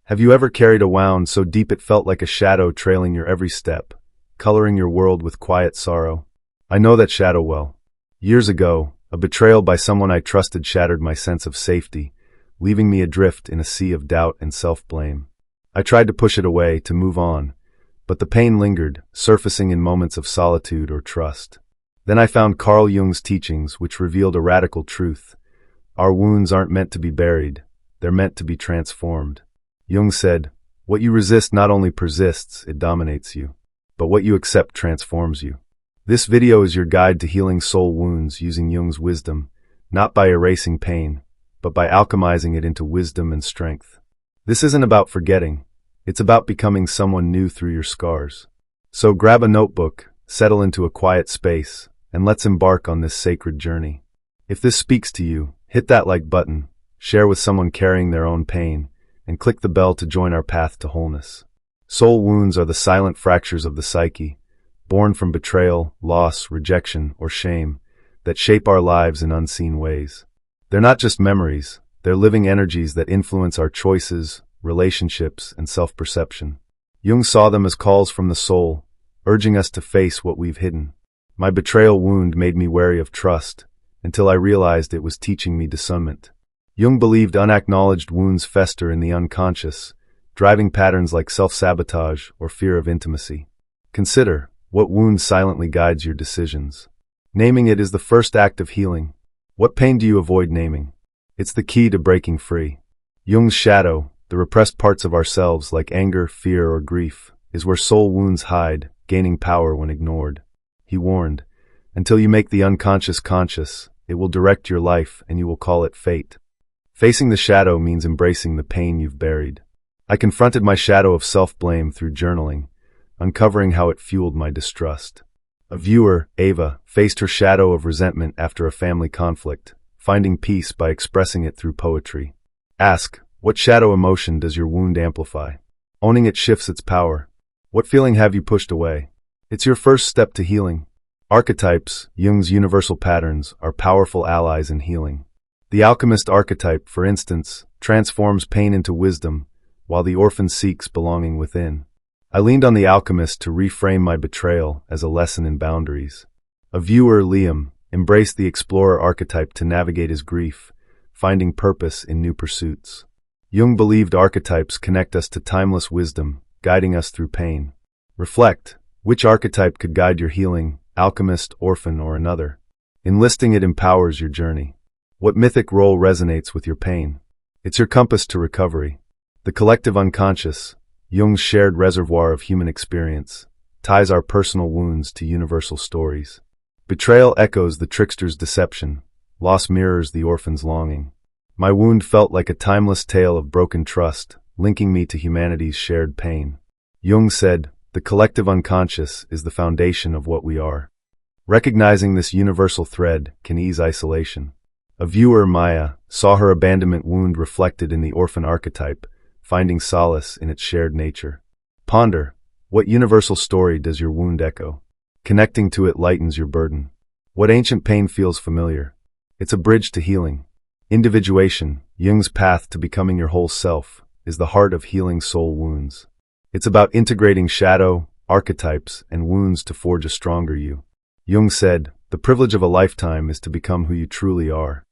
Have you ever carried a wound so deep it felt like a shadow trailing your every step, coloring your world with quiet sorrow? I know that shadow well. Years ago, a betrayal by someone I trusted shattered my sense of safety, leaving me adrift in a sea of doubt and self-blame. I tried to push it away, to move on, but the pain lingered, surfacing in moments of solitude or trust. Then I found Carl Jung's teachings, which revealed a radical truth. Our wounds aren't meant to be buried, they're meant to be transformed. Jung said, "What you resist not only persists, it dominates you, but what you accept transforms you." This video is your guide to healing soul wounds using Jung's wisdom, not by erasing pain, but by alchemizing it into wisdom and strength. This isn't about forgetting, it's about becoming someone new through your scars. So grab a notebook, settle into a quiet space, and let's embark on this sacred journey. If this speaks to you, hit that like button, share with someone carrying their own pain, and click the bell to join our path to wholeness. Soul wounds are the silent fractures of the psyche, born from betrayal, loss, rejection, or shame, that shape our lives in unseen ways. They're not just memories, they're living energies that influence our choices, relationships, and self-perception. Jung saw them as calls from the soul, urging us to face what we've hidden. My betrayal wound made me wary of trust, until I realized it was teaching me discernment. Jung believed unacknowledged wounds fester in the unconscious, driving patterns like self-sabotage or fear of intimacy. Consider, what wound silently guides your decisions? Naming it is the first act of healing. What pain do you avoid naming? It's the key to breaking free. Jung's shadow, the repressed parts of ourselves like anger, fear, or grief, is where soul wounds hide, gaining power when ignored. He warned, until you make the unconscious conscious, it will direct your life and you will call it fate. Facing the shadow means embracing the pain you've buried. I confronted my shadow of self-blame through journaling, uncovering how it fueled my distrust. A viewer, Ava, faced her shadow of resentment after a family conflict, finding peace by expressing it through poetry. Ask, what shadow emotion does your wound amplify? Owning it shifts its power. What feeling have you pushed away? It's your first step to healing. Archetypes, Jung's universal patterns, are powerful allies in healing. The alchemist archetype, for instance, transforms pain into wisdom, while the orphan seeks belonging within. I leaned on the alchemist to reframe my betrayal as a lesson in boundaries. A viewer, Liam, embraced the explorer archetype to navigate his grief, finding purpose in new pursuits. Jung believed archetypes connect us to timeless wisdom, guiding us through pain. Reflect, which archetype could guide your healing, alchemist, orphan, or another? Enlisting it empowers your journey. What mythic role resonates with your pain? It's your compass to recovery. The collective unconscious, Jung's shared reservoir of human experience, ties our personal wounds to universal stories. Betrayal echoes the trickster's deception. Loss mirrors the orphan's longing. My wound felt like a timeless tale of broken trust, linking me to humanity's shared pain. Jung said, the collective unconscious is the foundation of what we are. Recognizing this universal thread can ease isolation. A viewer, Maya, saw her abandonment wound reflected in the orphan archetype, finding solace in its shared nature. Ponder, what universal story does your wound echo? Connecting to it lightens your burden. What ancient pain feels familiar? It's a bridge to healing. Individuation, Jung's path to becoming your whole self, is the heart of healing soul wounds. It's about integrating shadow, archetypes, and wounds to forge a stronger you. Jung said, the privilege of a lifetime is to become who you truly are.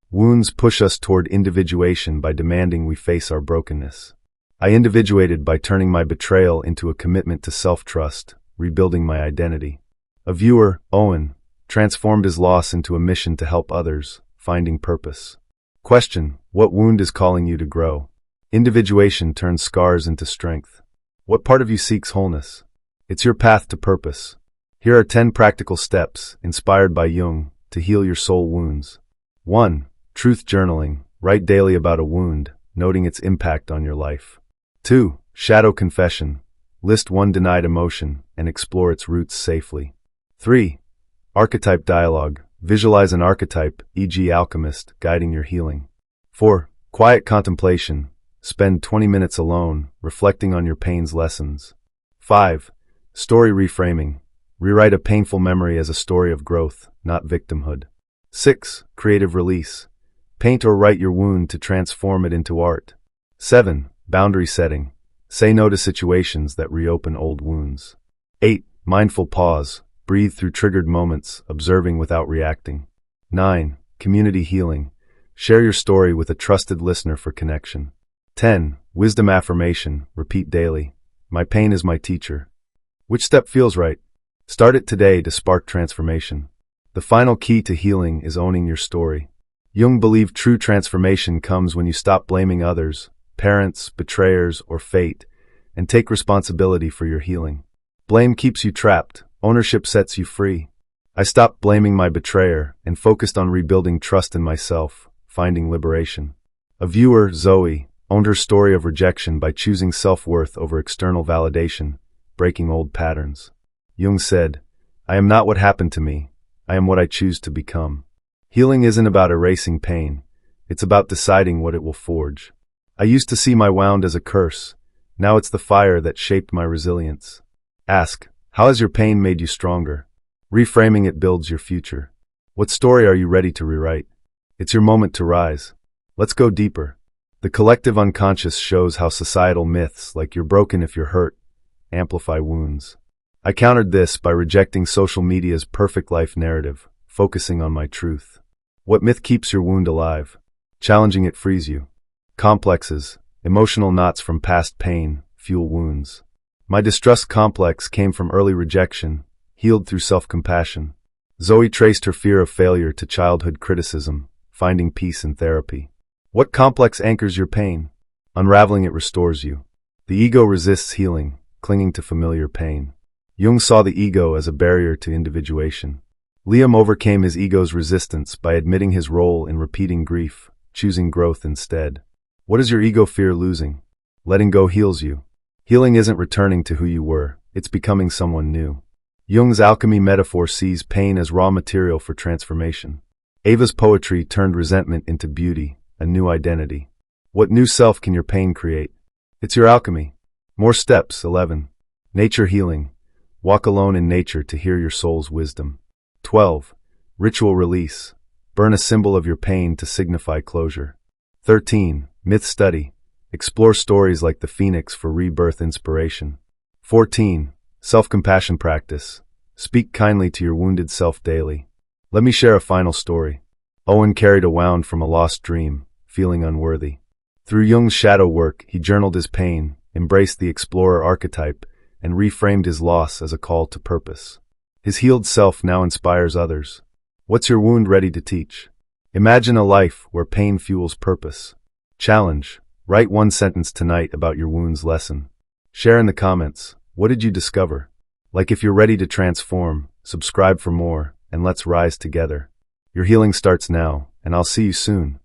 Wounds push us toward individuation by demanding we face our brokenness. I individuated by turning my betrayal into a commitment to self-trust, rebuilding my identity. A viewer, Owen, transformed his loss into a mission to help others, finding purpose. Question, what wound is calling you to grow? Individuation turns scars into strength. What part of you seeks wholeness? It's your path to purpose. Here are 10 practical steps, inspired by Jung, to heal your soul wounds. 1. Truth journaling. Write daily about a wound, noting its impact on your life. 2. Shadow confession. List one denied emotion and explore its roots safely. 3. Archetype dialogue. Visualize an archetype, e.g. alchemist, guiding your healing. 4. Quiet contemplation. Spend 20 minutes alone, reflecting on your pain's lessons. 5. Story reframing. Rewrite a painful memory as a story of growth, not victimhood. 6. Creative release. Paint or write your wound to transform it into art. 7. boundary setting. Say no to situations that reopen old wounds. 8. Mindful pause. Breathe through triggered moments, observing without reacting. 9. Community healing. Share your story with a trusted listener for connection. 10. Wisdom affirmation. Repeat daily. My pain is my teacher. Which step feels right? Start it today to spark transformation. The final key to healing is owning your story. Jung believed true transformation comes when you stop blaming others, parents, betrayers, or fate, and take responsibility for your healing. Blame keeps you trapped. Ownership sets you free. I stopped blaming my betrayer and focused on rebuilding trust in myself, finding liberation. A viewer, Zoe, owned her story of rejection by choosing self-worth over external validation, breaking old patterns. Jung said, I am not what happened to me. I am what I choose to become. Healing isn't about erasing pain. It's about deciding what it will forge. I used to see my wound as a curse. Now it's the fire that shaped my resilience. Ask, how has your pain made you stronger? Reframing it builds your future. What story are you ready to rewrite? It's your moment to rise. Let's go deeper. The collective unconscious shows how societal myths, like you're broken if you're hurt, amplify wounds. I countered this by rejecting social media's perfect life narrative, focusing on my truth. What myth keeps your wound alive? Challenging it frees you. Complexes, emotional knots from past pain, fuel wounds. My distrust complex came from early rejection, healed through self-compassion. Zoe traced her fear of failure to childhood criticism, finding peace in therapy. What complex anchors your pain? Unraveling it restores you. The ego resists healing, clinging to familiar pain. Jung saw the ego as a barrier to individuation. Liam overcame his ego's resistance by admitting his role in repeating grief, choosing growth instead. What does your ego fear losing? Letting go heals you. Healing isn't returning to who you were, it's becoming someone new. Jung's alchemy metaphor sees pain as raw material for transformation. Ava's poetry turned resentment into beauty, a new identity. What new self can your pain create? It's your alchemy. More steps. 11. Nature healing. Walk alone in nature to hear your soul's wisdom. 12. Ritual release. Burn a symbol of your pain to signify closure. 13. Myth study. Explore stories like the phoenix for rebirth inspiration. 14. Self-compassion practice. Speak kindly to your wounded self daily. Let me share a final story. Owen carried a wound from a lost dream, feeling unworthy. Through Jung's shadow work, he journaled his pain, embraced the explorer archetype, and reframed his loss as a call to purpose. His healed self now inspires others. What's your wound ready to teach? Imagine a life where pain fuels purpose. Challenge. Write one sentence tonight about your wound's lesson. Share in the comments. What did you discover? Like, if you're ready to transform, subscribe for more, and let's rise together. Your healing starts now, and I'll see you soon.